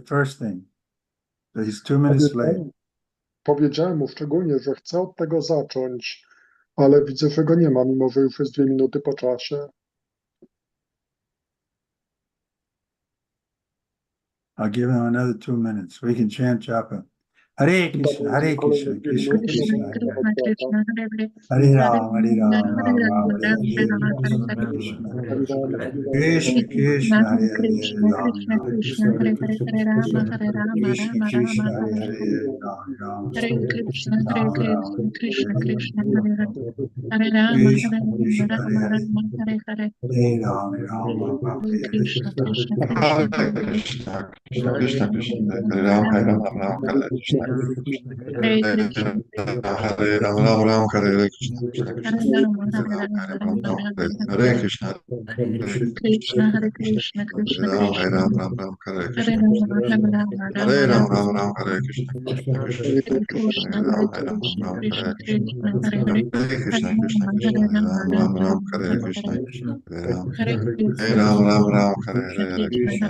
first thing. So he's 2 minutes late. Powiedziałem mu szczególnie, że chcę od tego zacząć, ale widzę, że go nie ma, mimo że już jest 2 minuty po czasie. I'll give him another 2 minutes. We can chant japa. Hare Krishna, Hare Krishna, Krishna Krishna, Hare Ram, Hare Ram, Ram Ram, Hare Hare, Krishna Krishna, Krishna, Hare Hare, Ram Ram, Krishna Krishna, Hare Hare, Ram Ram, Hare Krishna, Hare Ram Ram, Krishna, Hare Krishna, Hare, Hare Rama, Krishna Hare Krishna, Rama, Hare Hare, Hare Hare, Hare Ram, Ram Ram, Hare Hare Krishna, Hare. Krishna, Hare Krishna, Krishna, Krishna Krishna, Hare Ram, Hare Ram, Ram Hare Krishna, Hare Krishna, Hare Ram, Ram Ram, Hare Krishna, Krishna Hare Krishna, Rama, Hare Hare Ram, Rama, Hare Ram, Ram Hare Krishna, Hare Krishna, Hare Krishna, Krishna Hare Ram, Hare Krishna, Ram, Ram Ram, Hare Hare Krishna, Rama, Hare Rama, Hare Rama Ram, Rama, Ram Ram, Hare Krishna, Krishna Krishna, Hare Krishna, Hare Hare Ram, Hare Ram, Krishna, Ram Krishna Hare Krishna, Hare Hare, Hare Hare Krishna, Krishna Rama, Krishna, Hare Hare Rama, Ram, Ram Rama Ram, Rama, Hare Hare Krishna, Hare, Krishna Hare Ram, Hare Hare Krishna, Ram, Ram Ram, Krishna Hare Krishna, Krishna, Hare Krishna Krishna, Hare Hare Rama, Ram, Hare Hare Ram, Rama, Ram Ram, Hare Hare Krishna,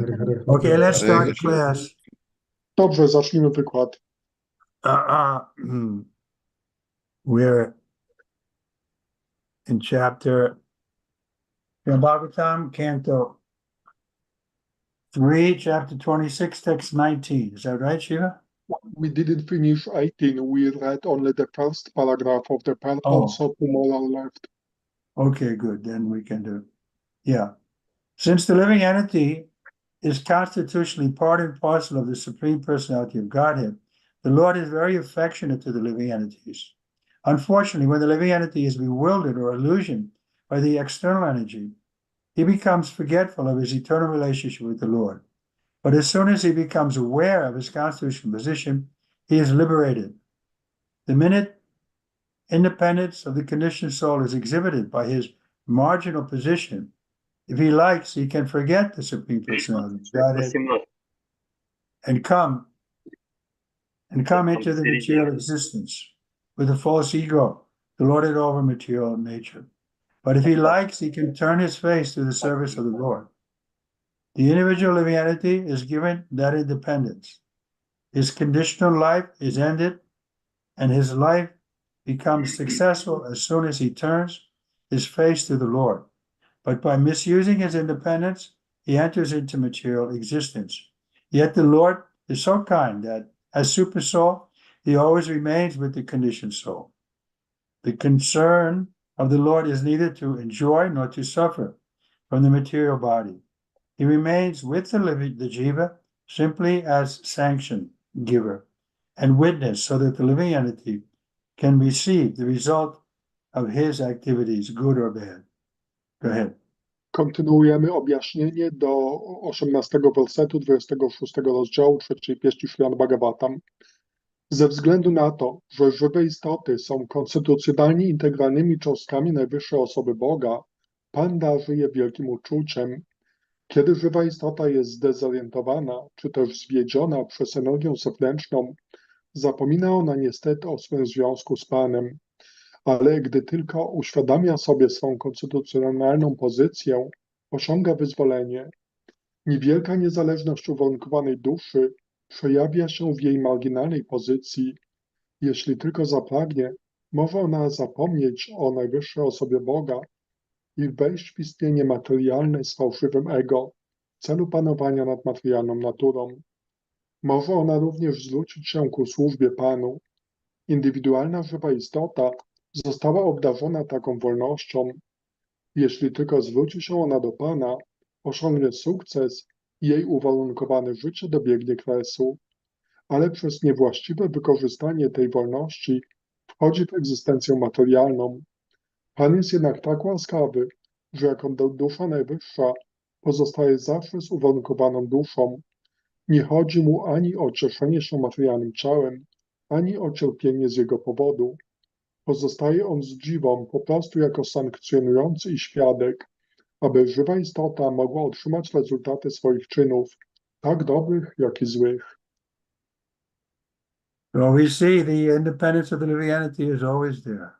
Hare. Okay, let's Hare start Krishna. class. Dobrze, zacznijmy wykład. We're in chapter Bhagavatam, Canto 3, chapter 26, text 19. Is that right, Shiva? We didn't finish 18. We read only the first paragraph of the part, Oh. so 2 more are left. Okay, good. Then we can do. Yeah. Since the living entity is constitutionally part and parcel of the Supreme Personality of Godhead, the Lord is very affectionate to the living entities. Unfortunately, when the living entity is bewildered or illusioned by the external energy, he becomes forgetful of his eternal relationship with the Lord. But as soon as he becomes aware of his constitutional position, he is liberated. The minute independence of the conditioned soul is exhibited by his marginal position, if he likes, he can forget the Supreme Personality of Godhead and come into the material existence with a false ego, lorded over material nature. But if he likes, he can turn his face to the service of the Lord. The individual living entity is given that independence. His conditional life is ended, and his life becomes successful as soon as he turns his face to the Lord. But by misusing his independence, he enters into material existence. Yet the Lord is so kind that, as super soul, he always remains with the conditioned soul. The concern of the Lord is neither to enjoy nor to suffer from the material body. He remains with the jiva simply as sanction giver and witness, so that the living entity can receive the result of his activities, good or bad. Go ahead. Kontynuujemy objaśnienie do 18 wersetu 26 rozdziału 3 pieśni Śrimad Bhagavatam. Ze względu na to, że żywe istoty są konstytucjonalnie integralnymi cząstkami najwyższej osoby Boga, Pan darzy je wielkim uczuciem. Kiedy żywa istota jest zdezorientowana, czy też zwiedziona przez energię zewnętrzną, zapomina ona niestety o swym związku z Panem. Ale gdy tylko uświadamia sobie swą konstytucjonalną pozycję, osiąga wyzwolenie. Niewielka niezależność uwarunkowanej duszy przejawia się w jej marginalnej pozycji. Jeśli tylko zapragnie, może ona zapomnieć o najwyższej osobie Boga i wejść w istnienie materialne z fałszywym ego w celu panowania nad materialną naturą. Może ona również zwrócić się ku służbie Panu. Indywidualna żywa istota została obdarzona taką wolnością. Jeśli tylko zwróci się ona do Pana, osiągnie sukces i jej uwarunkowane życie dobiegnie kresu. Ale przez niewłaściwe wykorzystanie tej wolności wchodzi w egzystencję materialną. Pan jest jednak tak łaskawy, że jako dusza najwyższa pozostaje zawsze z uwarunkowaną duszą. Nie chodzi mu ani o cieszenie się materialnym ciałem, ani o cierpienie z jego powodu. Pozostaje on z dziwą po prostu jako sankcjonujący i świadek, aby żywa istota mogła otrzymać rezultaty swoich czynów, tak dobrych, jak i złych. So we see the independence of the living entity is always there.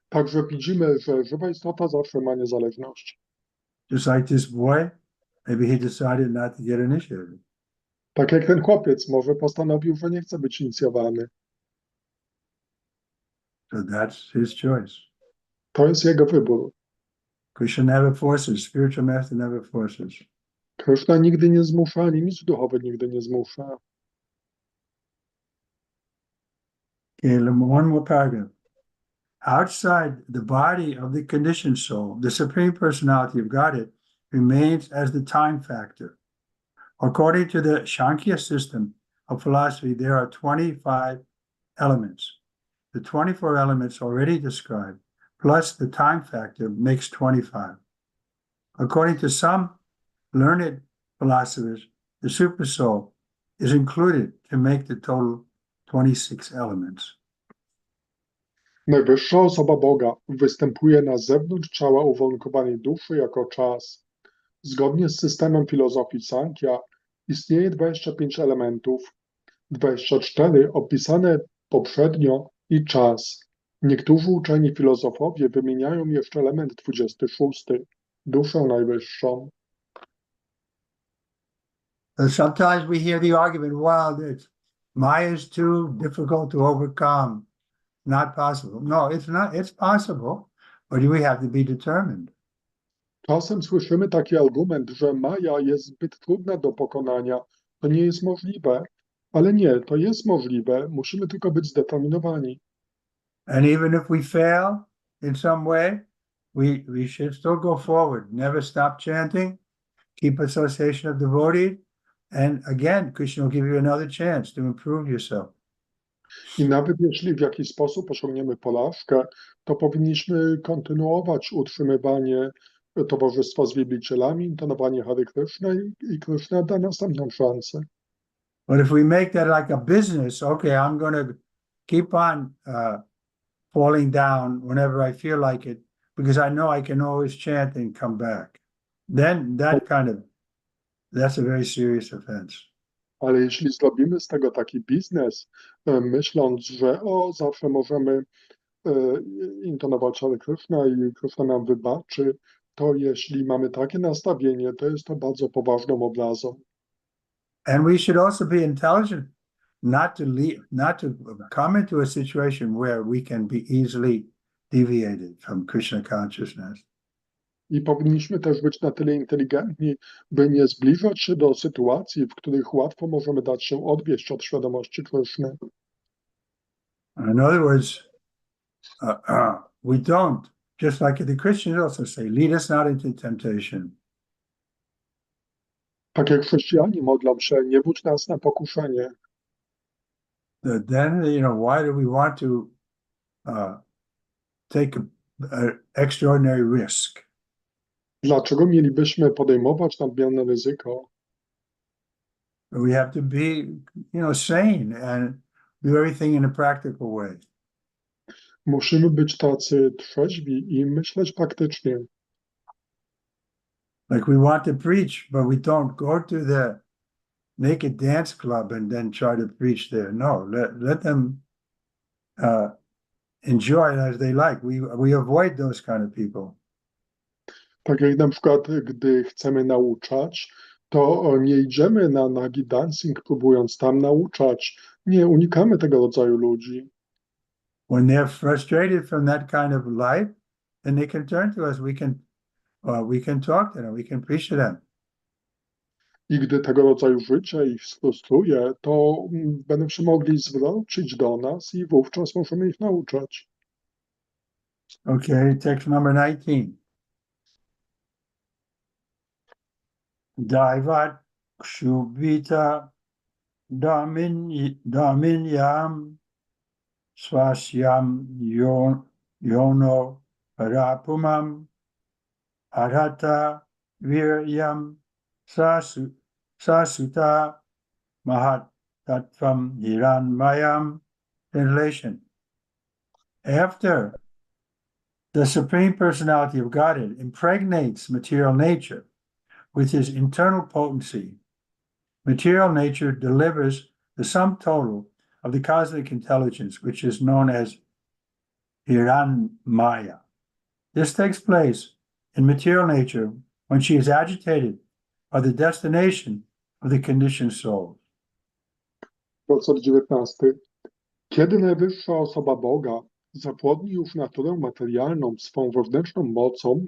Także widzimy, że żywa istota zawsze ma niezależność. Just like this boy, Maybe he decided not to get initiated. Tak jak ten chłopiec może postanowił, że nie chce być inicjowany. So that's his choice. To jest jego wybór. Krishna never forces, spiritual master never forces. Krishna nigdy nie zmusza, ani mistrz duchowy nigdy nie zmusza. Okay, one more paragraph. Outside the body of the conditioned soul, the Supreme Personality of Godhead remains as the time factor. According to the Sankhya system of philosophy, there are 25 elements. The 24 elements already described, plus the time factor, makes 25. According to some learned philosophers, the super soul is included to make the total 26 elements. Najwyższa osoba Boga występuje na zewnątrz ciała uwarunkowanej duszy jako czas. Zgodnie z systemem filozofii Sankhya istnieje 25 elementów, 24 opisane poprzednio i czas. Niektórzy uczeni filozofowie wymieniają jeszcze element 26, duszę najwyższą. Sometimes we hear the argument, wow, Maya is too difficult to overcome, not possible. No, it's not, it's possible, but we have to be determined. Czasem słyszymy taki argument, że Maja jest zbyt trudna do pokonania, to nie jest możliwe, ale nie, to jest możliwe, musimy tylko być zdeterminowani. And even if we fail in some way, we should still go forward, never stop chanting, keep association of devotees, and again, Krishna will give you another chance to improve yourself. I nawet jeśli w jakiś sposób osiągniemy porażkę, to powinniśmy kontynuować utrzymywanie towarzystwa z wielbicielami, intonowanie Hare Krishna i Krishna da następną szansę. But if we make that like a business, okay, I'm going to keep on falling down whenever I feel like it, because I know I can always chant and come back. Then that's a very serious offense. Ale jeśli zrobimy z tego taki biznes, myśląc, że zawsze możemy intonować Hare Krishna i Krishna nam wybaczy, to jeśli mamy takie nastawienie, to jest to bardzo poważną obrazą. And we should also be intelligent not to come into a situation where we can be easily deviated from Krishna consciousness. I powinniśmy też być na tyle inteligentni, by nie zbliżać się do sytuacji, w których łatwo możemy dać się odwieść od świadomości Krishny. In other words, we don't, just like the Christians also say, lead us not into temptation. Tak jak chrześcijanie modlą się, nie wódź nas na pokuszenie. Then, why do we want to take an extraordinary risk? Dlaczego mielibyśmy podejmować nadmierne ryzyko? We have to be, sane and do everything in a practical way. Musimy być tacy trzeźwi i myśleć praktycznie. Like we want to preach, but we don't go to the naked dance club and then try to preach there. No, let them enjoy it as they like. We avoid those kind of people. Tak jak na przykład, gdy chcemy nauczać, to nie idziemy na nagi dancing, próbując tam nauczać. Nie, unikamy tego rodzaju ludzi. When they're frustrated from that kind of life, then they can turn to us. We can talk to them. We can preach to them. I gdy tego rodzaju życie ich sfrustruje, to będą się mogli zwrócić do nas i wówczas możemy ich nauczać. Okay, text number 19. Daivat kshubhita daminyam swasyam yono parapumam arhata viryam sasuta mahat tattvam hiranmayam. Translation. After the Supreme Personality of Godhead impregnates material nature with his internal potency, material nature delivers the sum total of the cosmic intelligence, which is known as Hiranmaya. This takes place in material nature when she is agitated are the destination of the conditioned soul. Werset 19. Kiedy najwyższa osoba Boga zapłodni już naturę materialną swą wewnętrzną mocą,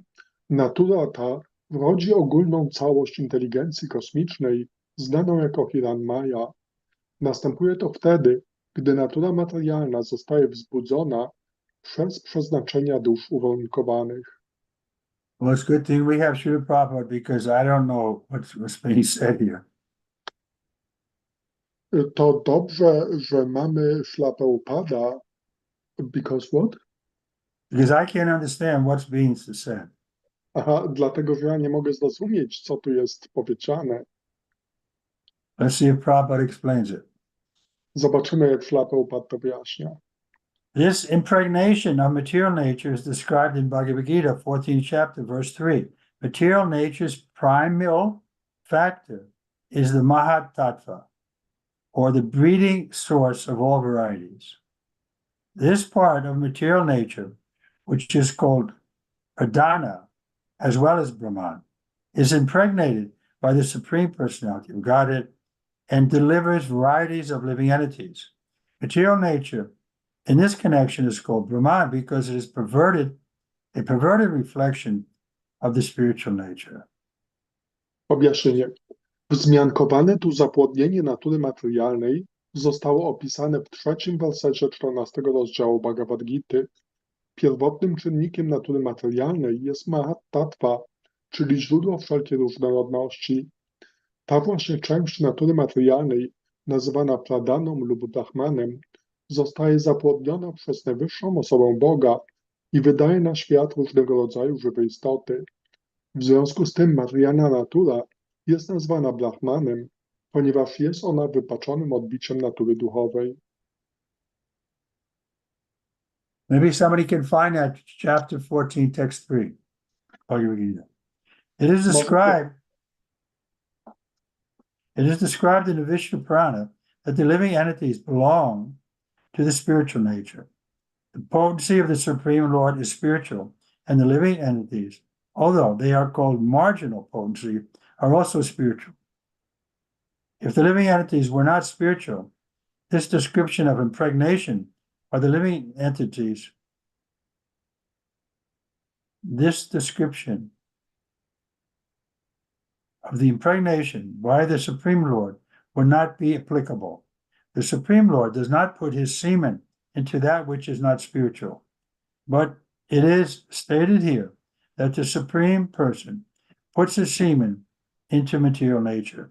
natura ta wrodzi ogólną całość inteligencji kosmicznej, znaną jako Hiranmaya. Następuje to wtedy, gdy natura materialna zostaje wzbudzona przez przeznaczenia dusz uwarunkowanych. Well, it's a good thing we have Srila Prabhupada because I don't know what's being said here. To dobrze, że mamy Ślapeupada, because what? Because I can't understand what's being said. Aha, dlatego, że ja nie mogę zrozumieć, co tu jest powiedziane. Let's see if Prabhupada explains it. Zobaczymy, jak Ślapeupad to wyjaśnia. This impregnation of material nature is described in Bhagavad Gita, 14th chapter, verse 3. Material nature's primal factor is the Mahat Tattva, or the breeding source of all varieties. This part of material nature, which is called Pradhana, as well as Brahman, is impregnated by the Supreme Personality of Godhead and delivers varieties of living entities. Material nature in this connection is called Brahman because it is a perverted reflection of the spiritual nature. Objaśnienie. Wzmiankowane tu zapłodnienie natury materialnej zostało opisane w 3. wersecie 14 rozdziału Bhagavad Gity. Pierwotnym czynnikiem natury materialnej jest Mahat Tattva, czyli źródło wszelkiej różnorodności. Ta właśnie część natury materialnej, nazywana Pradhaną lub Brahmanem, zostaje zapłodniona przez najwyższą osobę Boga i wydaje na świat różnego rodzaju żywe istoty. W związku z tym materialna natura jest nazwana Brahmanem, ponieważ jest ona wypaczonym odbiciem natury duchowej. Maybe somebody can find that chapter 14, text 3. Bhagavad Gita. It is described in the Vishnu Purana that the living entities belong to the spiritual nature. The potency of the Supreme Lord is spiritual, and the living entities, although they are called marginal potency, are also spiritual. If the living entities were not spiritual, this description of impregnation by the living entities, this description of the impregnation by the Supreme Lord would not be applicable. The Supreme Lord does not put his semen into that which is not spiritual, but it is stated here that the Supreme Person puts his semen into material nature.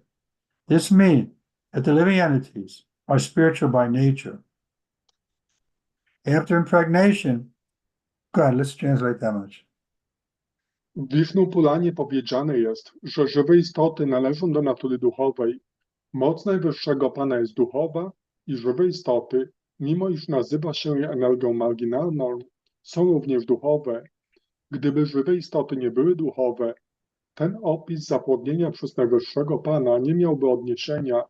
This means that the living entities are spiritual by nature. After impregnation, God, let's translate that much. W Vishnu Puranie powiedziane jest, że żywe istoty należą do natury duchowej. Moc Najwyższego Pana jest duchowa i żywe istoty, mimo iż nazywa się je energią marginalną, są również duchowe. Gdyby żywe istoty nie były duchowe, ten opis zapłodnienia przez Najwyższego Pana nie miałby odniesienia.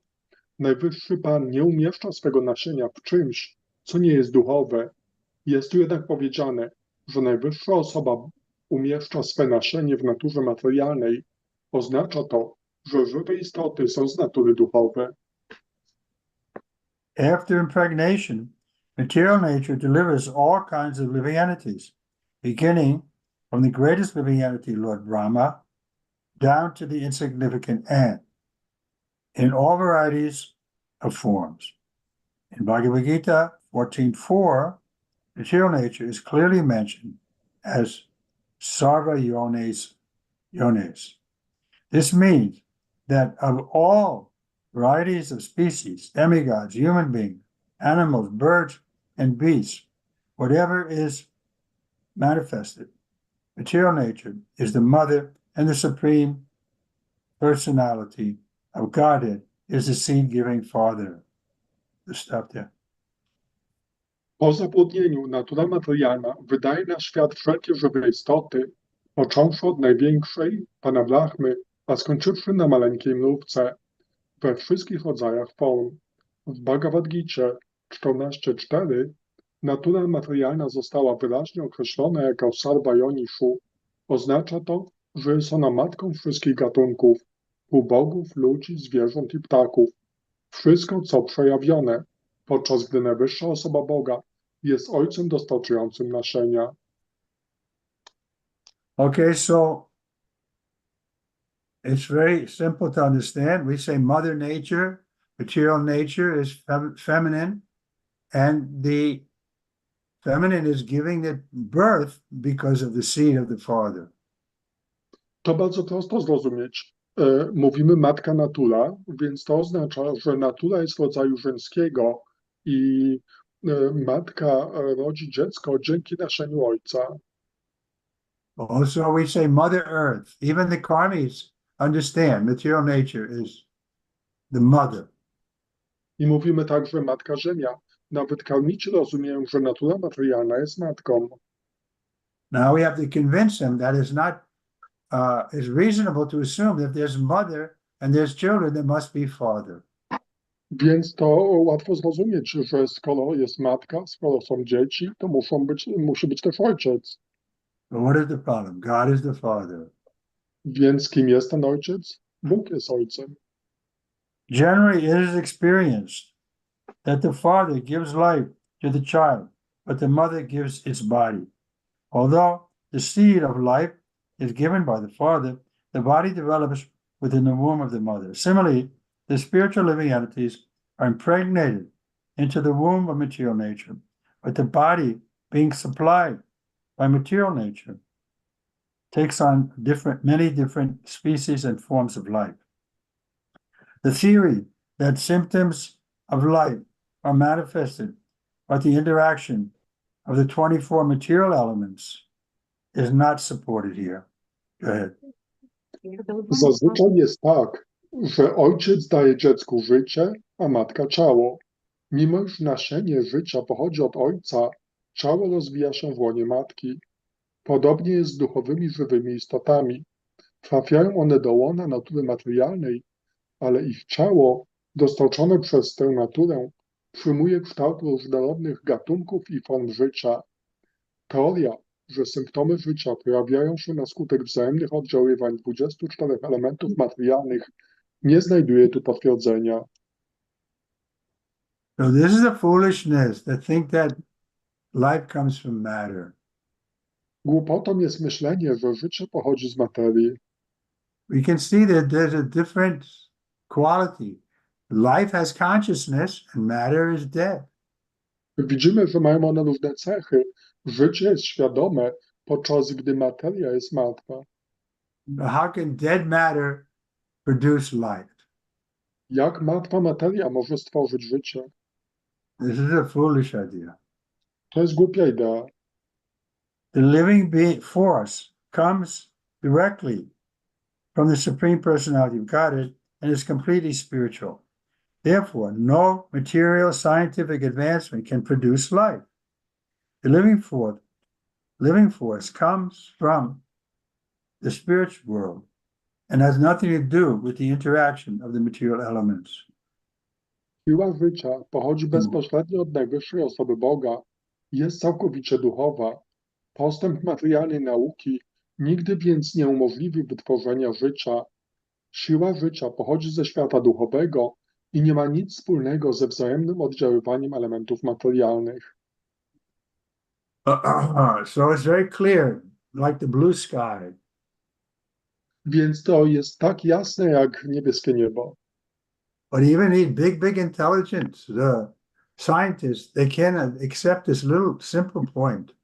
Najwyższy Pan nie umieszcza swego nasienia w czymś, co nie jest duchowe. Jest tu jednak powiedziane, że najwyższa osoba umieszcza swe nasienie w naturze materialnej. Oznacza to, że żywe istoty są z natury duchowe. After impregnation, material nature delivers all kinds of living entities, beginning from the greatest living entity, Lord Brahma, down to the insignificant ant, in all varieties of forms. In Bhagavad Gita 14.4, material nature is clearly mentioned as Sarva Yones. This means that of all varieties of species, demigods, human beings, animals, birds, and beasts, whatever is manifested, material nature is the mother, and the Supreme Personality of Godhead is the seed-giving Father. Let's stop there. Po zapłodnieniu natura materialna wydaje na świat wszelkie żywe istoty, począwszy od największej, Pana Brahmy, a skończywszy na maleńkiej mrówce, we wszystkich rodzajach form. W Bhagavad Gicie 14.4 natura materialna została wyraźnie określona jako Sarva Yonishu. Oznacza to, że jest ona matką wszystkich gatunków. u bogów, ludzi, zwierząt i ptaków. Wszystko, co przejawione, podczas gdy najwyższa osoba Boga jest Ojcem dostarczającym nasienia. Okay, so it's very simple to understand. We say Mother Nature, material nature is feminine, and the feminine is giving it birth because of the seed of the Father. To bardzo prosto zrozumieć. Mówimy matka natura, więc to oznacza, że natura jest rodzaju żeńskiego i matka rodzi dziecko dzięki nasieniu ojca. Also, we say Mother Earth. Even the karmis understand material nature is the mother. I mówimy także matka ziemia. Nawet karmici rozumieją, że natura materialna jest matką. Now we have to convince them that it's not, it's reasonable to assume that there's mother and there's children, there must be father. Więc to łatwo zrozumieć, że skoro jest matka, skoro są dzieci, to musi być też ojciec. But what is the problem? God is the father. Więc kim jest ten ojciec? Bóg jest ojcem. Generally, it is experienced that the father gives life to the child, but the mother gives its body. Although the seed of life is given by the father, the body develops within the womb of the mother. Similarly, the spiritual living entities are impregnated into the womb of material nature, but the body, being supplied by material nature, takes on many different species and forms of life. The theory that symptoms of life are manifested by the interaction of the 24 material elements is not supported here. Go ahead. Zazwyczaj jest tak, że ojciec daje dziecku życie, a matka ciało. Mimo iż nasienie życia pochodzi od ojca, ciało rozwija się w łonie matki. Podobnie jest z duchowymi żywymi istotami. Trafiają one do łona natury materialnej, ale ich ciało, dostarczone przez tę naturę, przyjmuje kształt różnorodnych gatunków i form życia. Teoria, że symptomy życia pojawiają się na skutek wzajemnych oddziaływań 24 elementów materialnych, nie znajduje tu potwierdzenia. So this is a foolishness to think that life comes from matter. Głupotą jest myślenie, że życie pochodzi z materii. We can see that there's a different quality. Life has consciousness and matter is dead. Widzimy, że mają one różne cechy. Życie jest świadome, podczas gdy materia jest martwa. How can dead matter produce life? Jak martwa materia może stworzyć życie? This is a foolish idea. To jest głupia idea. The living force comes directly from the Supreme Personality of Godhead and is completely spiritual. Therefore, no material scientific advancement can produce life. The living force comes from the spiritual world and has nothing to do with the interaction of the material elements. Siła życia pochodzi bezpośrednio od najwyższej osoby Boga. Jest całkowicie duchowa. Postęp materialnej nauki nigdy więc nie umożliwi wytworzenia życia. Siła życia pochodzi ze świata duchowego i nie ma nic wspólnego ze wzajemnym oddziaływaniem elementów materialnych. So it's very clear, like the blue sky. Więc to jest tak jasne jak niebieskie niebo. But even these big intelligence, the scientists, they cannot accept this little simple point.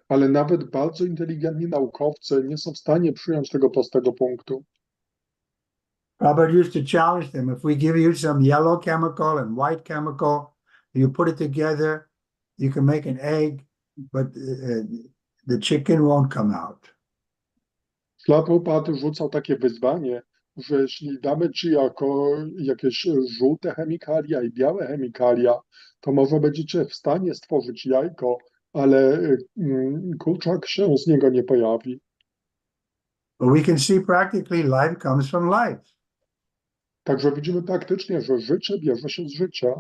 Ale nawet bardzo inteligentni naukowcy nie są w stanie przyjąć tego prostego punktu. Robert used to challenge them. If we give you some yellow chemical and white chemical, you put it together, you can make an egg, but the chicken won't come out. Prabhupada rzucał takie wyzwanie, że jeśli damy ci jakieś żółte chemikalia i białe chemikalia, to może będziecie w stanie stworzyć jajko, ale kurczak się z niego nie pojawi. But we can see practically life comes from life. Także widzimy praktycznie, że życie bierze się z życia.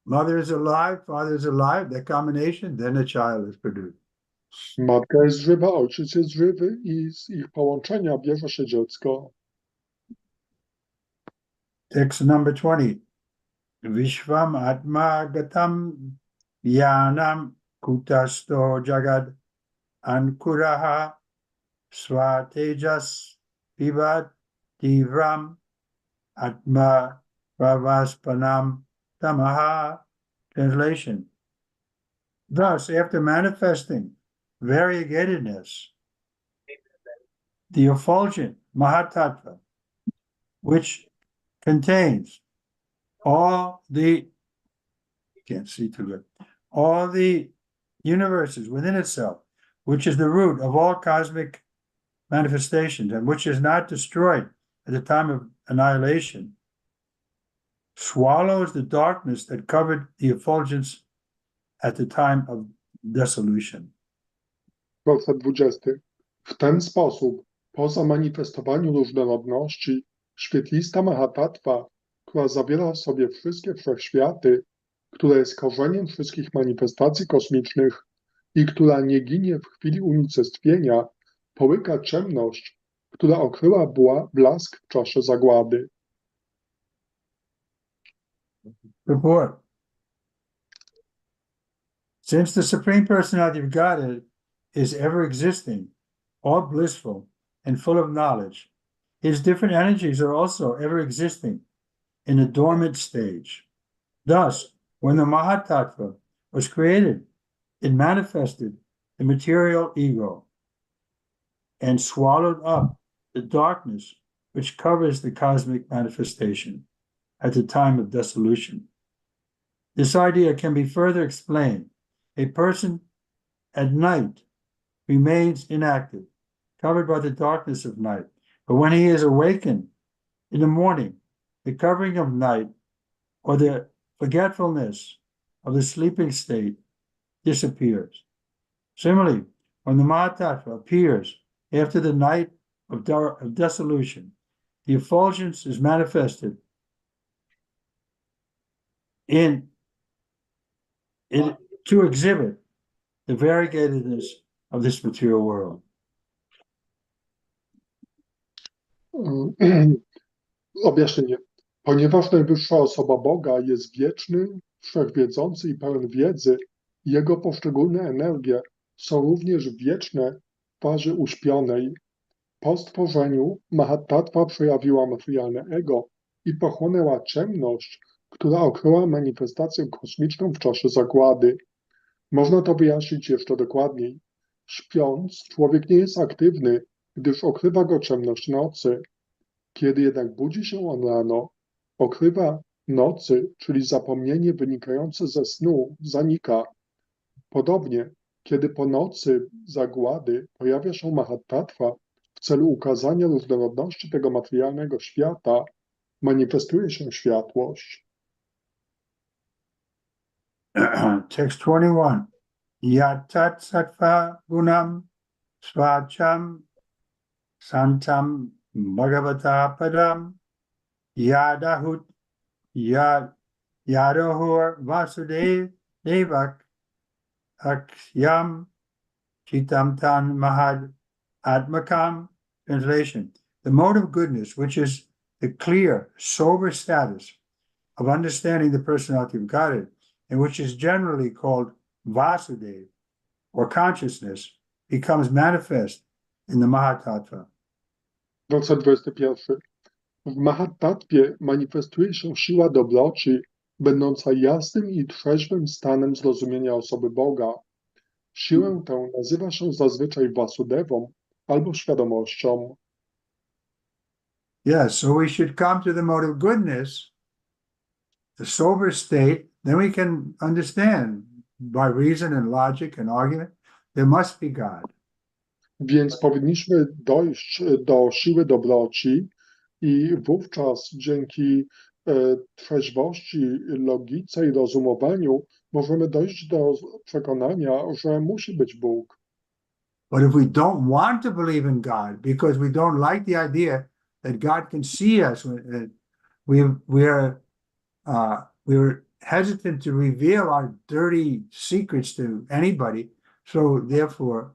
Mother is alive, father is alive, that combination, then a child is produced. Matka jest żywa, ojciec jest żywy i z ich połączenia bierze się dziecko. Text number 20. Vishvam Atma Gatam Yanam Kutasto Jagad Ankuraha Swatejas Vivat Divram Atma Pravaspanam Tamaha. Translation. Thus, after manifesting variegatedness, the effulgent Mahatattva, which contains all the, can't see too good, all the universes within itself, which is the root of all cosmic manifestations and which is not destroyed at the time of annihilation, swallows the darkness that covered the effulgence at the time of dissolution. Werset 20. W ten sposób, po zamanifestowaniu różnorodności, świetlista Mahatattva, która zawiera w sobie wszystkie wszechświaty, która jest korzeniem wszystkich manifestacji kosmicznych i która nie ginie w chwili unicestwienia, połyka ciemność, która okryła blask w czasie zagłady. Report. Since the Supreme Personality of Godhead is ever existing, all blissful, and full of knowledge, his different energies are also ever existing in a dormant stage. Thus, when the Mahatattva was created, it manifested the material ego and swallowed up the darkness which covers the cosmic manifestation at the time of dissolution. This idea can be further explained. A person at night remains inactive, covered by the darkness of night. But when he is awakened in the morning, the covering of night or the forgetfulness of the sleeping state disappears. Similarly, when the Mahatattva appears after the night of dissolution, the effulgence is manifested to exhibit the variegatedness of this material world. Objaśnienie. Ponieważ najwyższa osoba Boga jest wieczny, wszechwiedzący i pełen wiedzy, jego poszczególne energie są również wieczne w fazie uśpionej. Po stworzeniu Mahatattva przejawiła materialne ego i pochłonęła ciemność, która okryła manifestację kosmiczną w czasie zagłady. Można to wyjaśnić jeszcze dokładniej. Śpiąc, człowiek nie jest aktywny, gdyż okrywa go ciemność nocy. Kiedy jednak budzi się on rano, okrywa nocy, czyli zapomnienie wynikające ze snu, zanika. Podobnie, kiedy po nocy zagłady pojawia się Mahatattva w celu ukazania różnorodności tego materialnego świata, manifestuje się światłość. Text 21. Yatat sattva gunam svacham santam bhagavata padam yadahut yadohur vasudev devak akyam chitam tan mahad atmakam. Translation. The mode of goodness, which is the clear, sober status of understanding the personality of Godhead, and which is generally called Vasudeva, or consciousness, becomes manifest in the Mahatattva. Werset 21. W Mahatattwie manifestuje się siła dobroci, będąca jasnym i trzeźwym stanem zrozumienia osoby Boga. Siłę tę nazywa się zazwyczaj Vasudevą albo świadomością. Yes, so we should come to the mode of goodness, the sober state, then we can understand by reason and logic and argument, there must be God. Więc powinniśmy dojść do siły dobroci i wówczas dzięki trzeźwości, logice i rozumowaniu możemy dojść do przekonania, że musi być Bóg. But if we don't want to believe in God because we don't like the idea that God can see us, we're hesitant to reveal our dirty secrets to anybody. So therefore,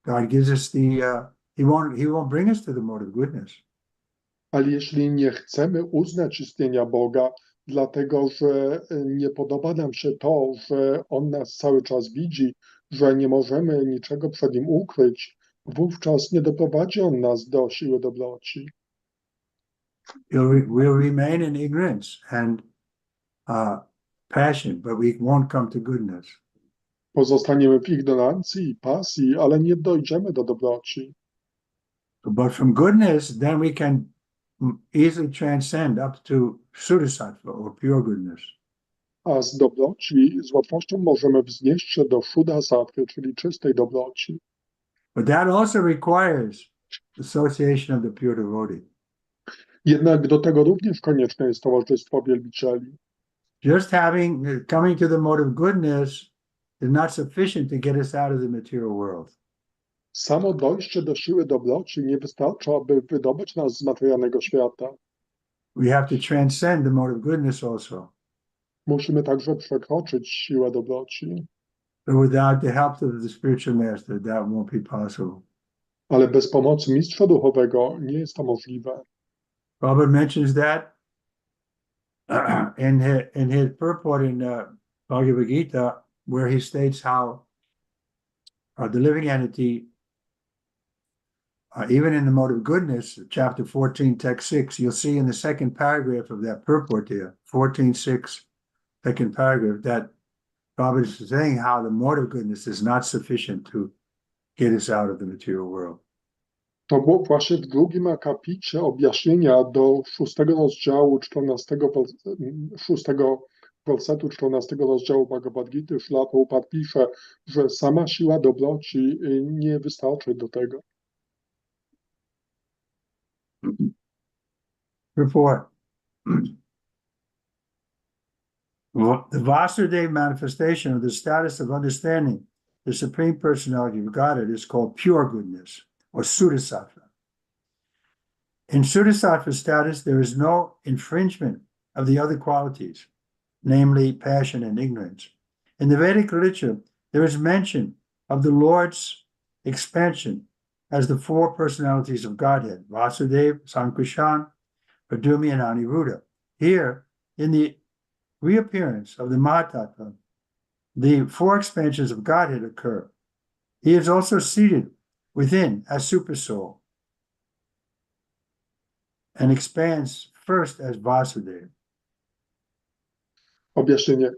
God gives us he won't bring us to the mode of goodness. Ale jeśli nie chcemy uznać istnienia Boga, dlatego że nie podoba nam się to, że On nas cały czas widzi, że nie możemy niczego przed Nim ukryć, wówczas nie doprowadzi On nas do siły dobroci. We'll remain in ignorance and passion, but we won't come to goodness. Pozostaniemy w ignorancji i pasji, ale nie dojdziemy do dobroci. But from goodness, then we can easily transcend up to Sudasattva or pure goodness. A z dobroci z łatwością możemy wznieść się do Shuddha-sattwy, czyli czystej dobroci. But that also requires association of the pure devotee. Jednak do tego również konieczne jest towarzystwo wielbicieli. Just coming to the mode of goodness is not sufficient to get us out of the material world. Samo dojście do siły dobroci nie wystarcza, aby wydobyć nas z materialnego świata. We have to transcend the mode of goodness also. Musimy także przekroczyć siłę dobroci. But without the help of the spiritual master, that won't be possible. Ale bez pomocy mistrza duchowego nie jest to możliwe. Prabhupada mentions that in his purport in Bhagavad Gita, where he states how the living entity, even in the mode of goodness, chapter 14, text 6, you'll see in the second paragraph of that purport there, 14.6, second paragraph, that Prabhupada is saying how the mode of goodness is not sufficient to get us out of the material world. To było właśnie w drugim akapicie objaśnienia do 6 rozdziału 6 wersetu 14 rozdziału Bhagavad Gity Śrīla Prabhupada pisze, że sama siła dobroci nie wystarczy do tego. Report. The Vasudeva manifestation of the status of understanding the Supreme Personality of Godhead is called pure goodness, or Sudasattva. In Sudasattva status, there is no infringement of the other qualities, namely passion and ignorance. In the Vedic literature, there is mention of the Lord's expansion as the four personalities of Godhead, Vasudeva, Sankarshan, Padumi, and Aniruddha. Here, in the reappearance of the Mahatattva, the four expansions of Godhead occur. He is also seated within as Supersoul and expands first as Vasudeva. Objaśnienie.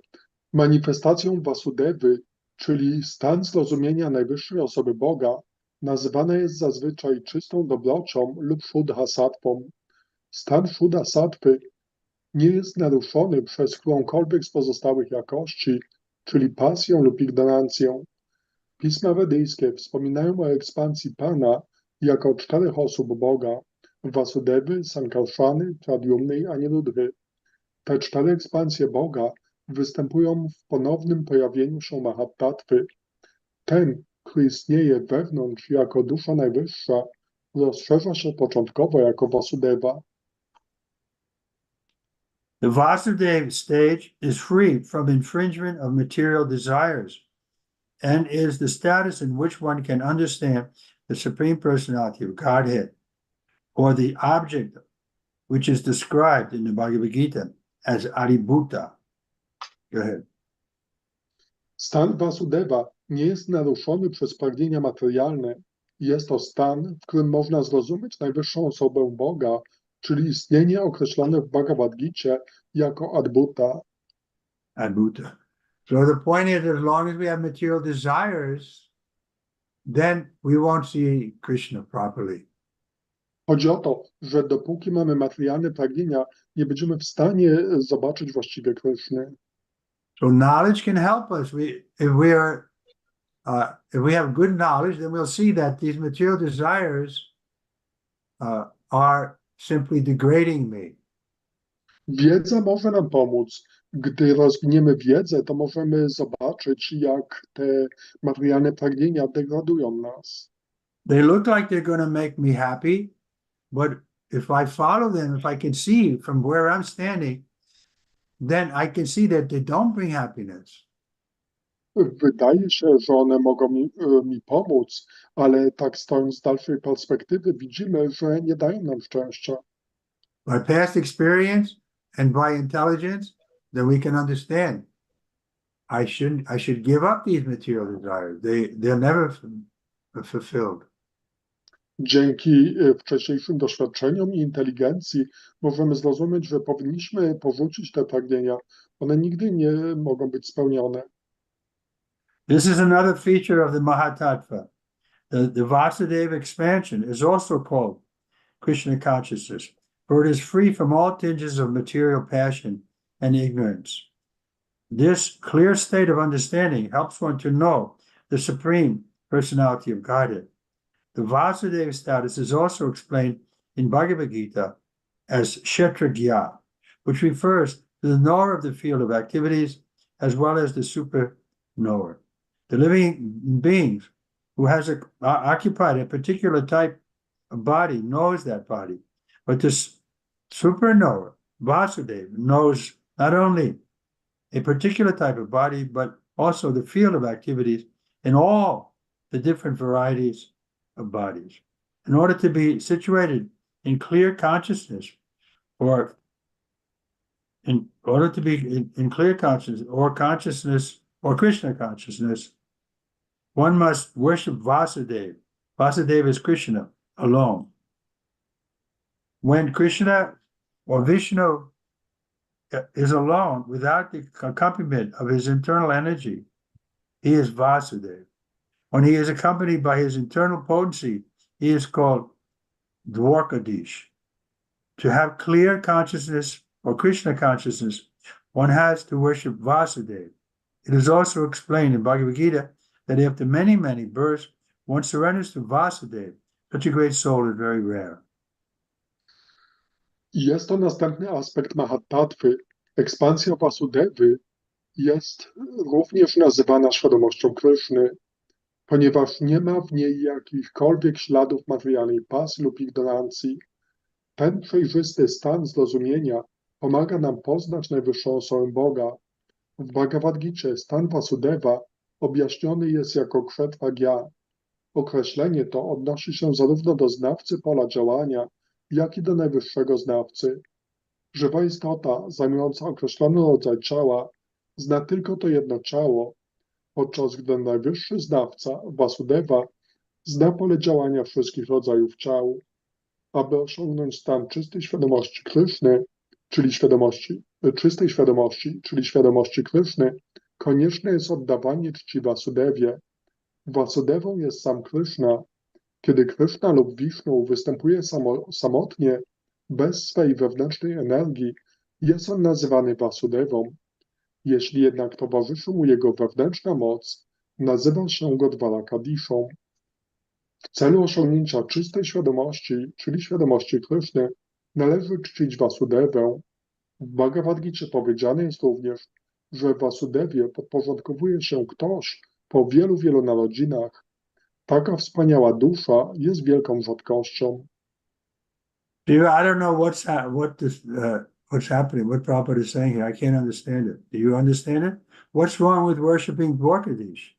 Manifestacją Vasudevy, czyli stan zrozumienia najwyższej osoby Boga, nazywana jest zazwyczaj czystą dobrocią lub Shuddha-sattvą. Stan Shuddha-sattwy nie jest naruszony przez którąkolwiek z pozostałych jakości, czyli pasją lub ignorancją. Pisma wedyjskie wspominają o ekspansji Pana jako 4 osób Boga, Vasudevy, Sankarshany, Pradyumny i Aniruddhy. Te 4 ekspansje Boga występują w ponownym pojawieniu się Mahatattwy. Ten, który istnieje wewnątrz jako dusza najwyższa, rozszerza się początkowo jako Vasudeva. The Vasudeva stage is free from infringement of material desires and is the status in which one can understand the Supreme Personality of Godhead, or the object which is described in the Bhagavad Gita as Adibhuta. Go ahead. Stan Vasudeva nie jest naruszony przez pragnienia materialne. Jest to stan, w którym można zrozumieć najwyższą osobę Boga, czyli istnienie określone w Bhagavad Gicie jako Adbhuta. Adbhuta. So the point is, as long as we have material desires, then we won't see Krishna properly. Chodzi o to, że dopóki mamy materialne pragnienia, nie będziemy w stanie zobaczyć właściwie Kryszny. So knowledge can help us. If we have good knowledge, then we'll see that these material desires are simply degrading me. Wiedza może nam pomóc. Gdy rozwiniemy wiedzę, to możemy zobaczyć, jak te materialne pragnienia degradują nas. They look like they're going to make me happy, but if I follow them, if I can see from where I'm standing, then I can see that they don't bring happiness. Wydaje się, że one mogą mi pomóc, ale tak stojąc z dalszej perspektywy widzimy, że nie dają nam szczęścia. by past experience and by intelligence, then we can understand. I should give up these material desires. They're never fulfilled. Dzięki wcześniejszym doświadczeniom i inteligencji możemy zrozumieć, że powinniśmy porzucić te pragnienia. One nigdy nie mogą być spełnione. This is another feature of the Mahatattva. The Vasudeva expansion is also called Krishna consciousness, for it is free from all tinges of material passion and ignorance. This clear state of understanding helps one to know the Supreme Personality of Godhead. The Vasudeva status is also explained in Bhagavad Gita as Kshetragya, which refers to the knower of the field of activities as well as the super knower. The living beings who has occupied a particular type of body knows that body, but this super knower, Vasudeva, knows not only a particular type of body, but also the field of activities in all the different varieties of bodies. In order to be situated in clear consciousness, or in order to be in clear consciousness or Krishna consciousness, one must worship Vasudeva. Vasudeva is Krishna alone. When Krishna or Vishnu is alone without the accompaniment of his internal energy, he is Vasudeva. When he is accompanied by his internal potency, he is called Dwarkadish. To have clear consciousness or Krishna consciousness, one has to worship Vasudeva. It is also explained in Bhagavad Gita that after many, many births, one surrenders to Vasudeva. Such a great soul is very rare. Jest to następny aspekt Mahatattwy. Ekspansja Vasudevy jest również nazywana świadomością Kryszny, ponieważ nie ma w niej jakichkolwiek śladów materialnej pasji lub ignorancji. Ten przejrzysty stan zrozumienia pomaga nam poznać najwyższą osobę Boga. W Bhagavad Gicie stan Vasudeva objaśniony jest jako Kshetragya. Określenie to odnosi się zarówno do znawcy pola działania, jak i do najwyższego znawcy. Żywa istota zajmująca określony rodzaj ciała zna tylko to jedno ciało, podczas gdy najwyższy znawca, Vasudeva, zna pole działania wszystkich rodzajów ciał. Aby osiągnąć stan czystej świadomości Kryszny, czyli świadomości Kryszny, konieczne jest oddawanie czci Vasudewie. Vasudewą jest sam Kryszna. Kiedy Kryszna lub Wisznu występuje samotnie, bez swej wewnętrznej energii, jest on nazywany Vasudewą. Jeśli jednak towarzyszy mu jego wewnętrzna moc, nazywa się go Dwarakadiszą. W celu osiągnięcia czystej świadomości, czyli świadomości Kryszny, należy czcić Vasudewę. W Bhagavad Gicie powiedziane jest również, że Vasudewie podporządkowuje się ktoś po wielu, wielu narodzinach. Taka wspaniała dusza jest wielką rzadkością. I don't know what's happening, what Prabhupada is saying here. I can't understand it. Do you understand it? What's wrong with worshiping Dwarkadish?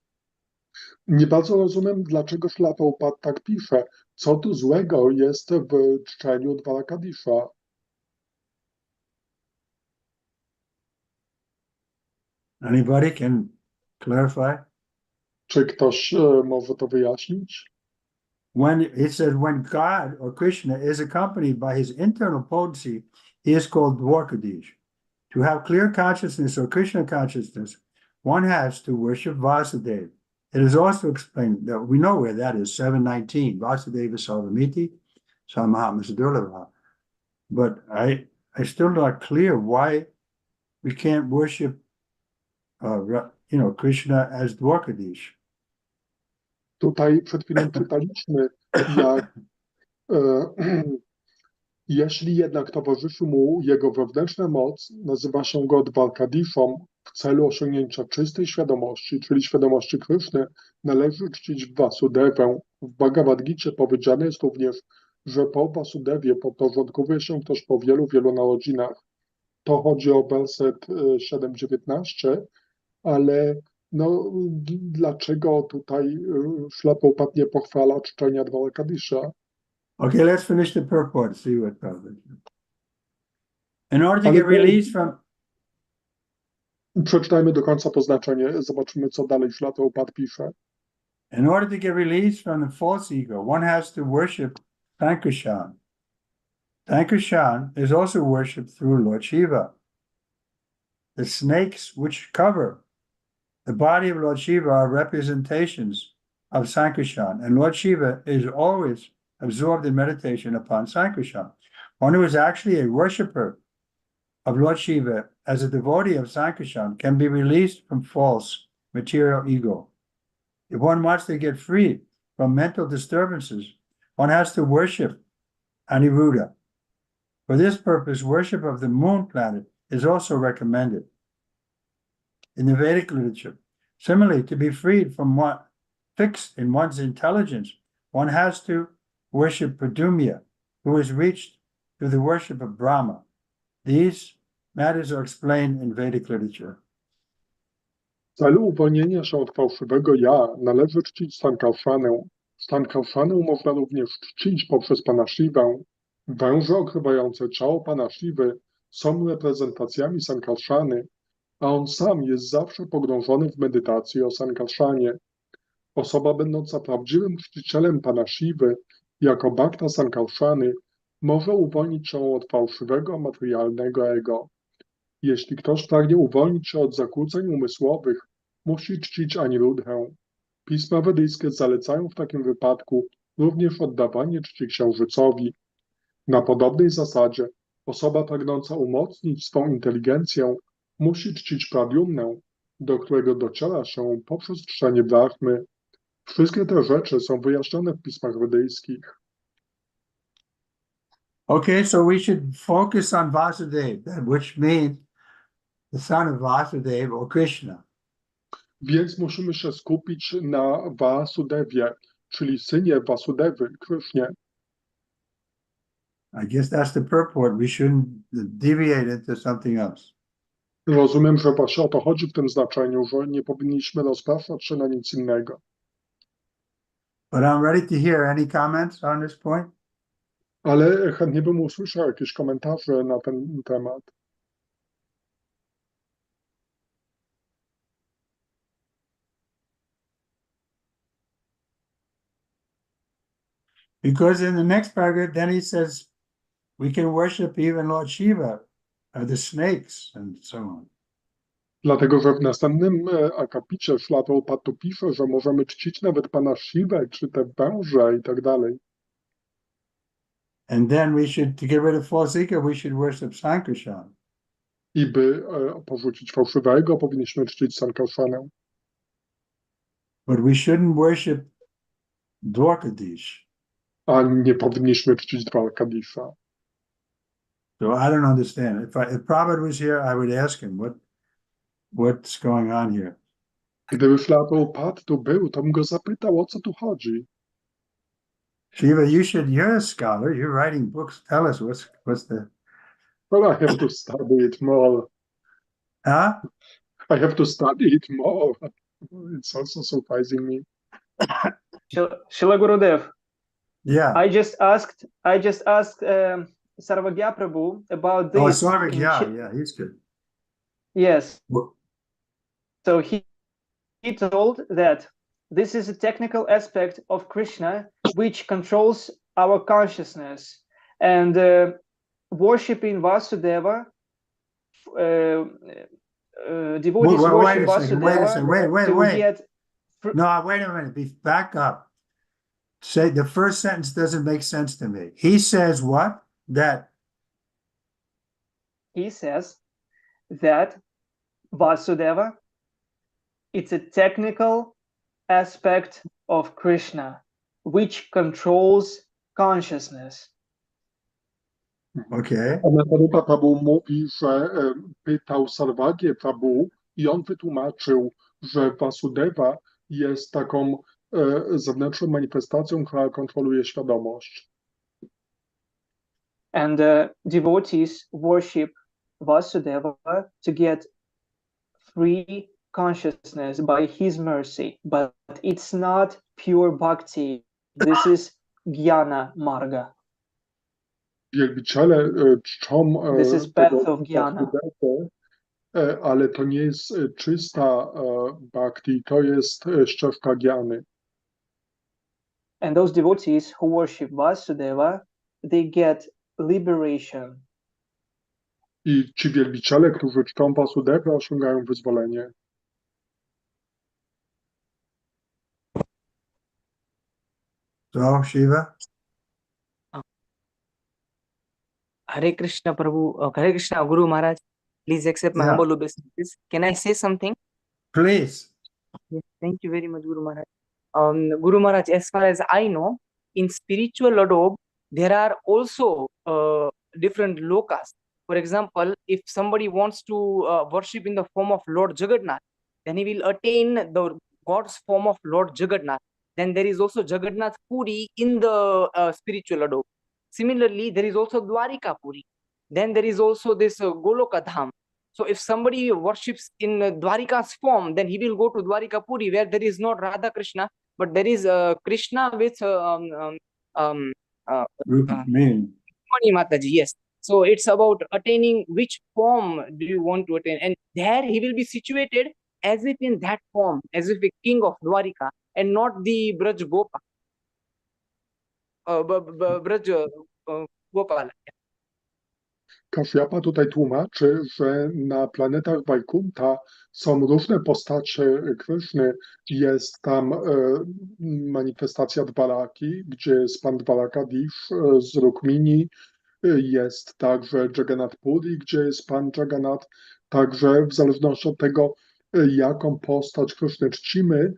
Nie bardzo rozumiem, dlaczego Śrila Prabhupada tak pisze. Co tu złego jest w czczeniu Dwarakadisza? Anybody can clarify? Czy ktoś może to wyjaśnić? When it says when God or Krishna is accompanied by his internal potency, he is called Dwarkadish. To have clear consciousness or Krishna consciousness, one has to worship Vasudeva. It is also explained that we know where that is, 719, Vasudeva Sarvamiti, Samahatmasadurlava. But I still not clear why we can't worship Krishna as Dwarkadish. Tutaj przed chwilą czytaliśmy, jak jeśli jednak towarzyszy mu jego wewnętrzna moc, nazywa się go Dwarkadiszą. W celu osiągnięcia czystej świadomości, czyli świadomości Kryszny, należy czcić Vasudewę. W Bhagavad Gicie powiedziane jest również, że po Vasudewie podporządkowuje się ktoś po wielu, wielu narodzinach. To chodzi o werset 7:19, ale dlaczego tutaj Śrila Prabhupada nie pochwala czczenia Dwarakadisza? Okay, let's finish the purport, see what happens. In order to Ale get released from przeczytajmy do końca to znaczenie, zobaczymy, co dalej Śladopad pisze. in order to get released from the false ego, one has to worship Sankarshan. Sankarshan is also worshipped through Lord Shiva. The snakes which cover the body of Lord Shiva are representations of Sankarshan, and Lord Shiva is always absorbed in meditation upon Sankarshan. One who is actually a worshipper of Lord Shiva as a devotee of Sankarshan can be released from false material ego. If one wants to get free from mental disturbances, one has to worship Aniruddha. For this purpose, worship of the moon planet is also recommended in the Vedic literature. Similarly, to be freed from what fixed in one's intelligence, one has to worship Pradumya, who is reached through the worship of Brahma. These matters are explained in Vedic literature. W celu uwolnienia się od fałszywego ja należy czcić Sankarshanę. Sankarshanę można również czcić poprzez Pana Shivę. Węże okrywające ciało Pana Shiwy są reprezentacjami Sankarshany, a on sam jest zawsze pogrążony w medytacji o Sankarshanie. Osoba będąca prawdziwym czcicielem Pana Shiwy, jako bhakta Sankarshany, może uwolnić się od fałszywego materialnego ego. Jeśli ktoś pragnie uwolnić się od zakłóceń umysłowych, musi czcić Aniruddhę. Pisma wedyjskie zalecają w takim wypadku również oddawanie czci księżycowi. Na podobnej zasadzie osoba pragnąca umocnić swą inteligencję musi czcić Pradyumnę, do którego dociera się poprzez czczenie Brahmy. Wszystkie te rzeczy są wyjaśnione w pismach wedyjskich. Okay, so we should focus on Vasudeva, which means the son of Vasudeva or Krishna. Więc musimy się skupić na Vasudewie, czyli synie Vasudevy, Krysznie. I guess that's the purport. We shouldn't deviate into something else. Rozumiem, że właśnie o to chodzi w tym znaczeniu, że nie powinniśmy rozpraszać się na nic innego. But I'm ready to hear any comments on this point. Ale chętnie bym usłyszał jakieś komentarze na ten temat. Because in the next paragraph, then he says, we can worship even Lord Shiva, the snakes, and so on. Dlatego, że w następnym akapicie Śladopad tu pisze, że możemy czcić nawet Pana Shivę, czy te węże i tak dalej. And then we should, to get rid of false ego, we should worship Sankarshan. I by porzucić fałszywego, powinniśmy czcić Sankarshanę. But we shouldn't worship Dwarkadish. A nie powinniśmy czcić Dwarkadisha. So I don't understand. If Prabhupada was here, I would ask him what's going on here. Gdyby Śladopad tu był, to bym go zapytał, o co tu chodzi. Shiva, you're a scholar. You're writing books. Tell us what's the. Well, I have to study it more. Huh? I have to study it more. It's also surprising me. Shila Gurudev, Yeah. I just asked Sarvagya Prabhu about this. Oh, sorry. in Yeah, he's good. Yes. Well- So he told that this is a technical aspect of Krishna which controls our consciousness, and worshipping Vasudeva, devotees worship Vasudeva Wait. get. No, wait a minute. Back up. Say the first sentence doesn't make sense to me. He says what? That He says that Vasudeva, it's a technical aspect of Krishna which controls consciousness. okay. Anaparupa Prabhu mówi, że pytał Sarvagyę Prabhu i on wytłumaczył, że Vasudeva jest taką zewnętrzną manifestacją, która kontroluje świadomość. And devotees worship Vasudeva to get free consciousness by his mercy, but it's not pure bhakti. This is jnana marga. Wielbiciele czczą This is tego path of jnana. Vasudevę, ale to nie jest czysta bhakti, to jest ścieżka jnany. And those devotees who worship Vasudeva, they get liberation. I ci wielbiciele, którzy czczą Vasudevę, osiągają wyzwolenie. So, Shiva? Hare Krishna Prabhu, Hare Krishna Guru Maharaj, please accept my Yeah. humble obeisances. Can I say something? Please. Yes, thank you very much, Guru Maharaj. Guru Maharaj, as far as I know, in spiritual adobe, there are also different lokas. For example, if somebody wants to worship in the form of Lord Jagannath, then he will attain the God's form of Lord Jagannath. Then there is also Jagannath Puri in the spiritual adobe. Similarly, there is also Dwarika Puri. Then there is also this Goloka Dham. So if somebody worships in Dwarika's form, then he will go to Dwarika Puri, where there is not Radha Krishna, but there is Krishna with Mean. Mani Mataji. Yes. So it's about attaining which form do you want to attain, and there he will be situated as if in that form, as if a king of Dwarika, and not the Braj Gopa. Braj Gopala. Kashyapa tutaj tłumaczy, że na planetach Wajkunta są różne postacie Kryszny. Jest tam manifestacja Dwaraki, gdzie jest pan Dwarakadish z Rukmini. Jest także Jagannath Puri, gdzie jest pan Jagannath. Także w zależności od tego, jaką postać Kryszny czcimy,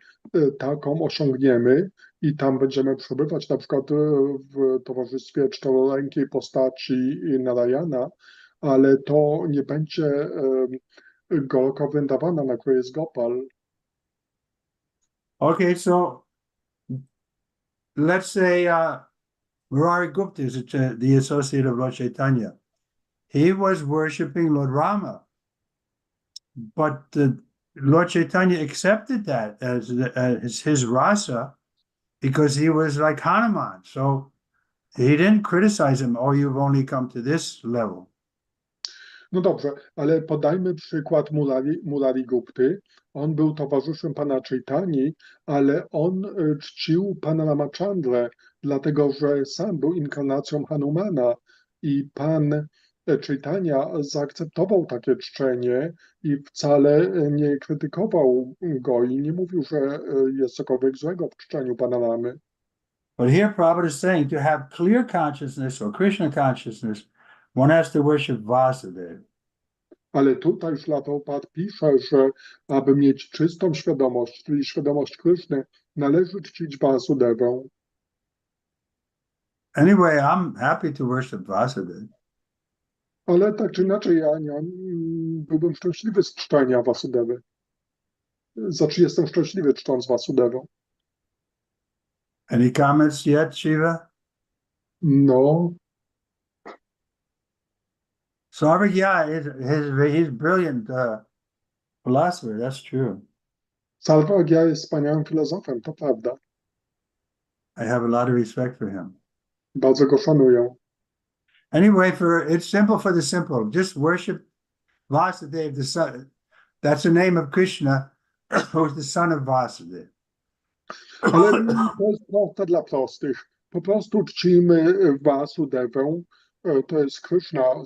taką osiągniemy i tam będziemy przebywać, na przykład w towarzystwie czterorękiej postaci Narayana, ale to nie będzie Goloka Vrindawana, na której jest Gopal. Okay, so let's say Murari Gupta is the associate of Lord Chaitanya. He was worshipping Lord Rama, but Lord Chaitanya accepted that as his rasa because he was like Hanuman. So he didn't criticize him, oh, you've only come to this level. No dobrze, ale podajmy przykład Murari Gupty. On był towarzyszem pana Chaitani, ale on czcił pana Ramachandrę, dlatego że sam był inkarnacją Hanumana i pan Chaitanya zaakceptował takie czczenie i wcale nie krytykował go i nie mówił, że jest cokolwiek złego w czczeniu pana Ramy. But here Prabhupada is saying to have clear consciousness or Krishna consciousness, one has to worship Vasudeva. Ale tutaj Śrila Prabhupada pisze, że aby mieć czystą świadomość, czyli świadomość Kryszny, należy czcić Vasudevę. Anyway, I'm happy to worship Vasudeva. Ale tak czy inaczej, ja byłbym szczęśliwy z czczenia Vasudevy. Znaczy, jestem szczęśliwy czcząc Vasudevę. Any comments yet, Shiva? No, Sarvik, yeah, he's brilliant philosopher, that's true. Salvagya jest wspaniałym filozofem, to prawda. I have a lot of respect for him. Bardzo go szanuję. Anyway, it's simple for the simple. Just worship Vasudeva, the son. That's the name of Krishna, who's the son of Vasudeva. Ale to jest proste dla prostych. Po prostu czcimy Vasudevę. To jest Krishna,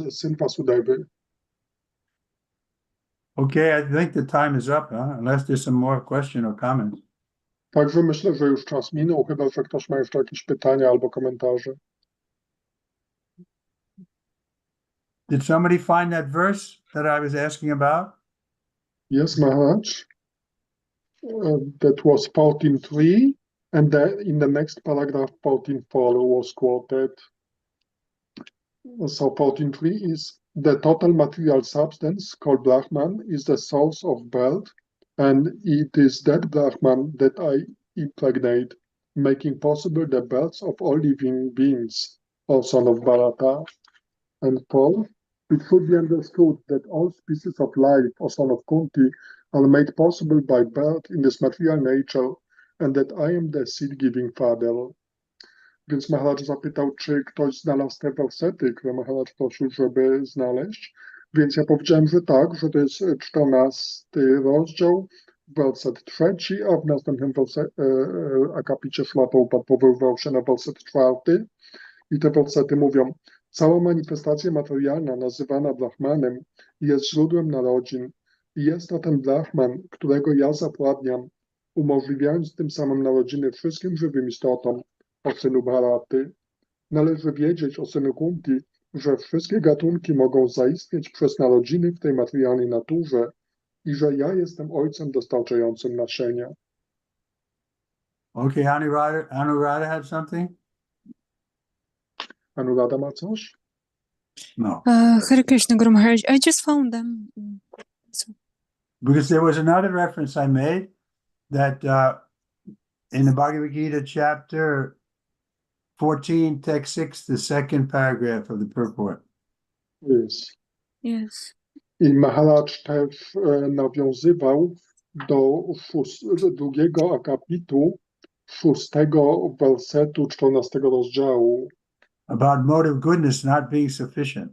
syn Vasudevy. Okay, I think the time is up, unless there's some more question or comments. Także myślę, że już czas minął, chyba że ktoś ma jeszcze jakieś pytania albo komentarze. Did somebody find that verse that I was asking about? Yes, Maharaj. That was 14.3, and in the next paragraph, 14.4 was quoted. So 14.3 is the total material substance called Brahman is the source of birth, and it is that Brahman that I impregnate, making possible the births of all living beings, O son of Bharata. And 4, it should be understood that all species of life, O son of Kunti, are made possible by birth in this material nature, and that I am the seed-giving father. Więc Maharaj zapytał, czy ktoś znalazł te wersety, które Maharaj prosił, żeby znaleźć. Więc ja powiedziałem, że tak, że to jest 14 rozdział, werset 3, a w następnym akapicie Śrimad powoływał się na werset 4. I te wersety mówią: cała manifestacja materialna nazywana Brahmanem jest źródłem narodzin i jest to ten Brahman, którego ja zapładniam, umożliwiając tym samym narodziny wszystkim żywym istotom, o synu Bharaty. Należy wiedzieć, o synu Kunti, że wszystkie gatunki mogą zaistnieć przez narodziny w tej materialnej naturze i że ja jestem ojcem dostarczającym nasienia. Okay, Anuradha had something? Anuradha ma coś? No. Hare Krishna, Guru Maharaj. I just found them. Because there was another reference I made that in the Bhagavad Gita chapter 14, text 6, the second paragraph of the purport. Jest. Yes. I Maharaj też nawiązywał do drugiego akapitu, 6 wersetu 14 rozdziału, About motive goodness not being sufficient.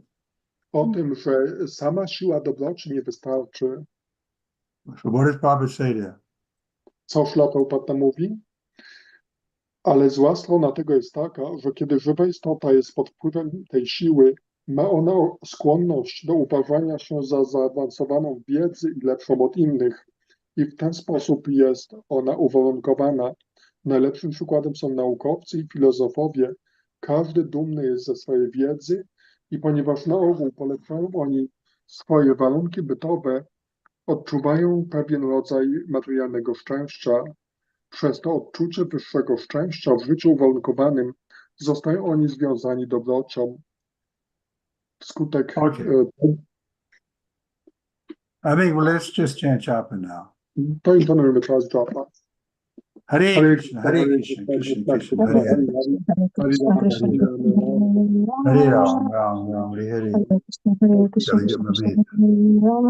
o tym, że sama siła dobroci nie wystarczy. So what does Prabhupada say there? Co Śrīla Prabhupada mówi? Ale zła strona tego jest taka, że kiedy żywa istota jest pod wpływem tej siły, ma ona skłonność do uważania się za zaawansowaną w wiedzy i lepszą od innych. I w ten sposób jest ona uwarunkowana. Najlepszym przykładem są naukowcy i filozofowie. Każdy dumny jest ze swojej wiedzy i ponieważ na ogół polepszają oni swoje warunki bytowe, odczuwają pewien rodzaj materialnego szczęścia. Przez to odczucie wyższego szczęścia w życiu uwarunkowanym zostają oni związani dobrocią. Wskutek... Okay. I think, well, let's just chant japa now. To intonujemy teraz japa. Hare Krishna, Hare Krishna, Krishna Krishna, Hare Hare. Hare Ram, Ram Ram, Hare Hare. Hare Krishna, Hare Krishna, Krishna Krishna, Hare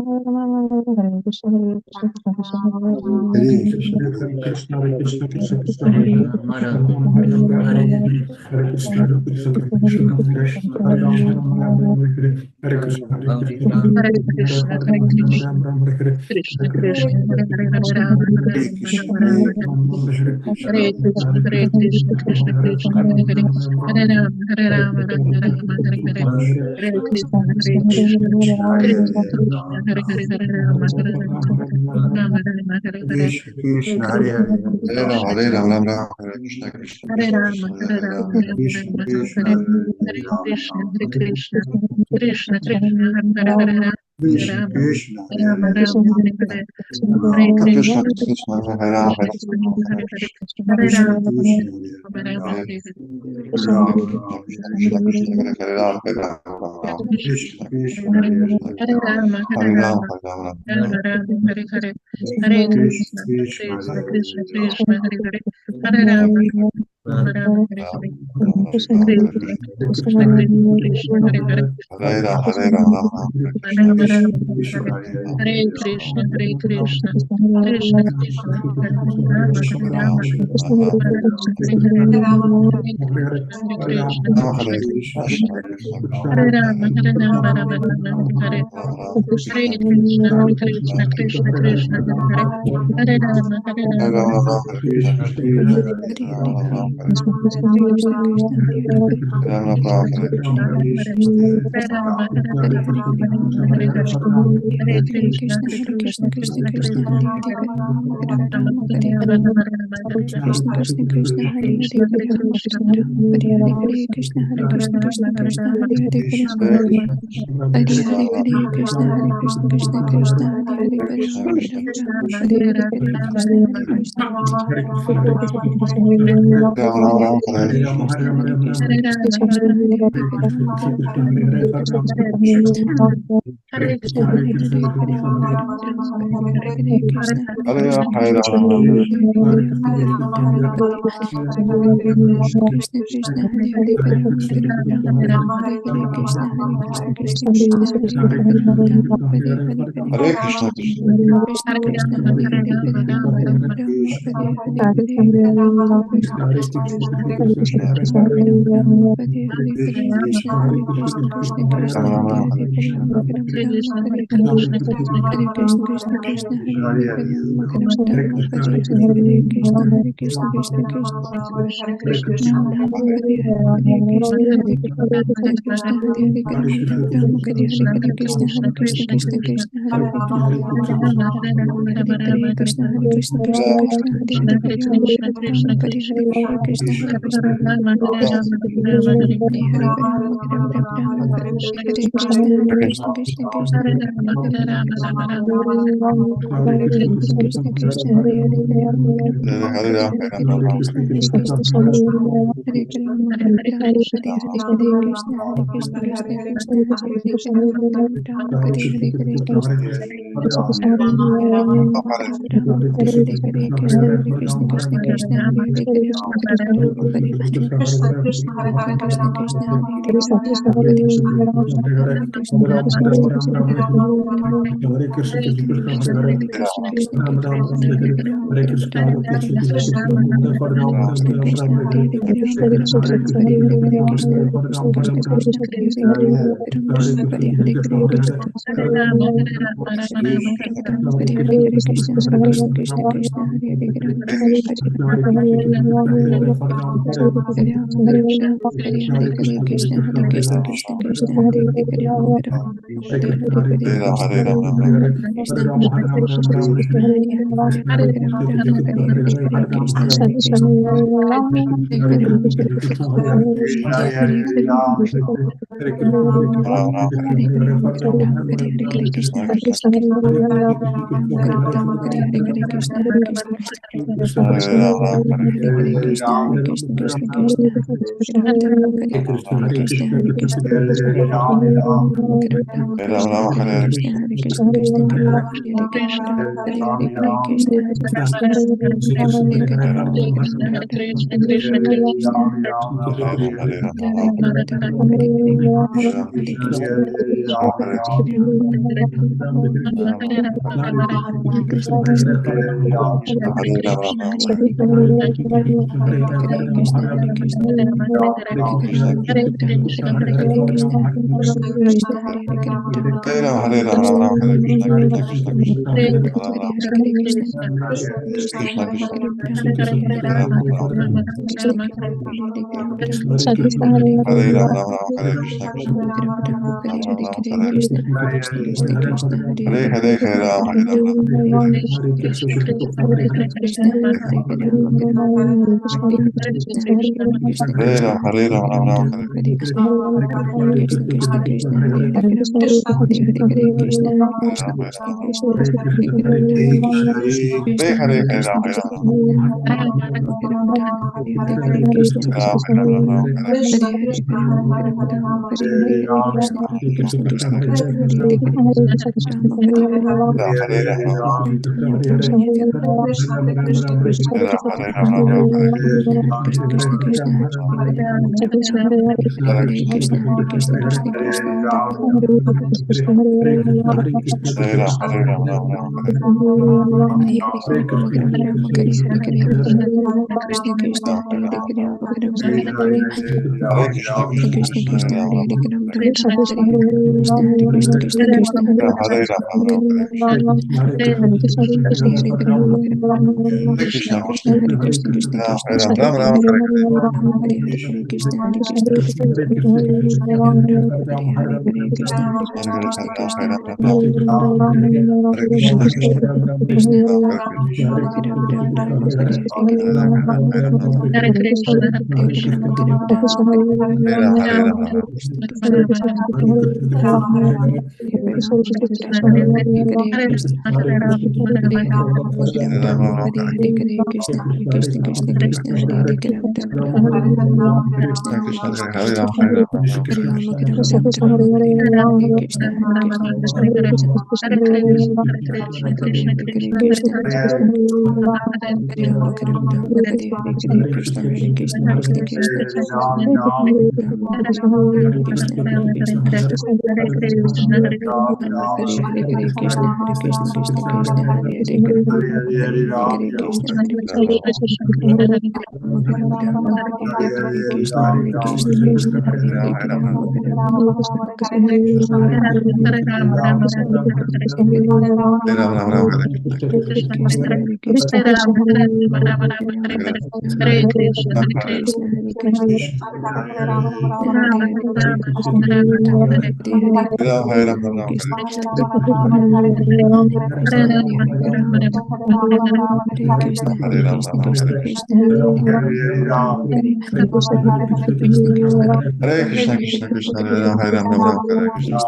Krishna Krishna Hare Ram Hare Ram Ram Ram Hare Krishna.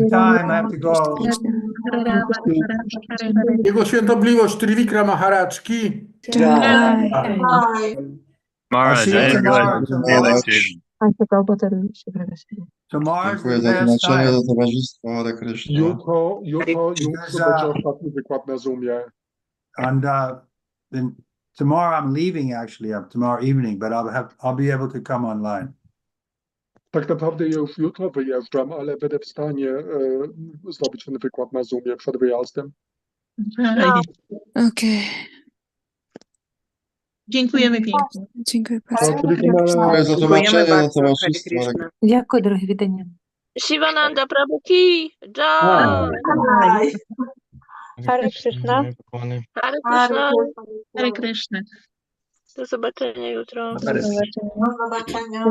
Time, I have to go. Jego świętobliwość Trivikrama Maharajki. I'll see you tomorrow. Tomorrow's Dziękuję the za best tłumaczenie, time. za towarzystwo. Hare Krishna. Jutro będzie ostatni wykład na Zoomie. And then tomorrow I'm leaving actually, tomorrow evening, but I'll be able to come online. Tak naprawdę ja już jutro wyjeżdżam, ale będę w stanie zrobić ten wykład na Zoomie przed wyjazdem. Okej. Dziękujemy pięknie. Dziękuję bardzo. Dziękuję za tłumaczenie, za towarzystwo. Hare Krishna. Дякую, дорогі вітання. Shivananda Prabhu ki jai. Харе Кришна. Hare Krishna. Hare Krishna. Do zobaczenia jutro. Do zobaczenia.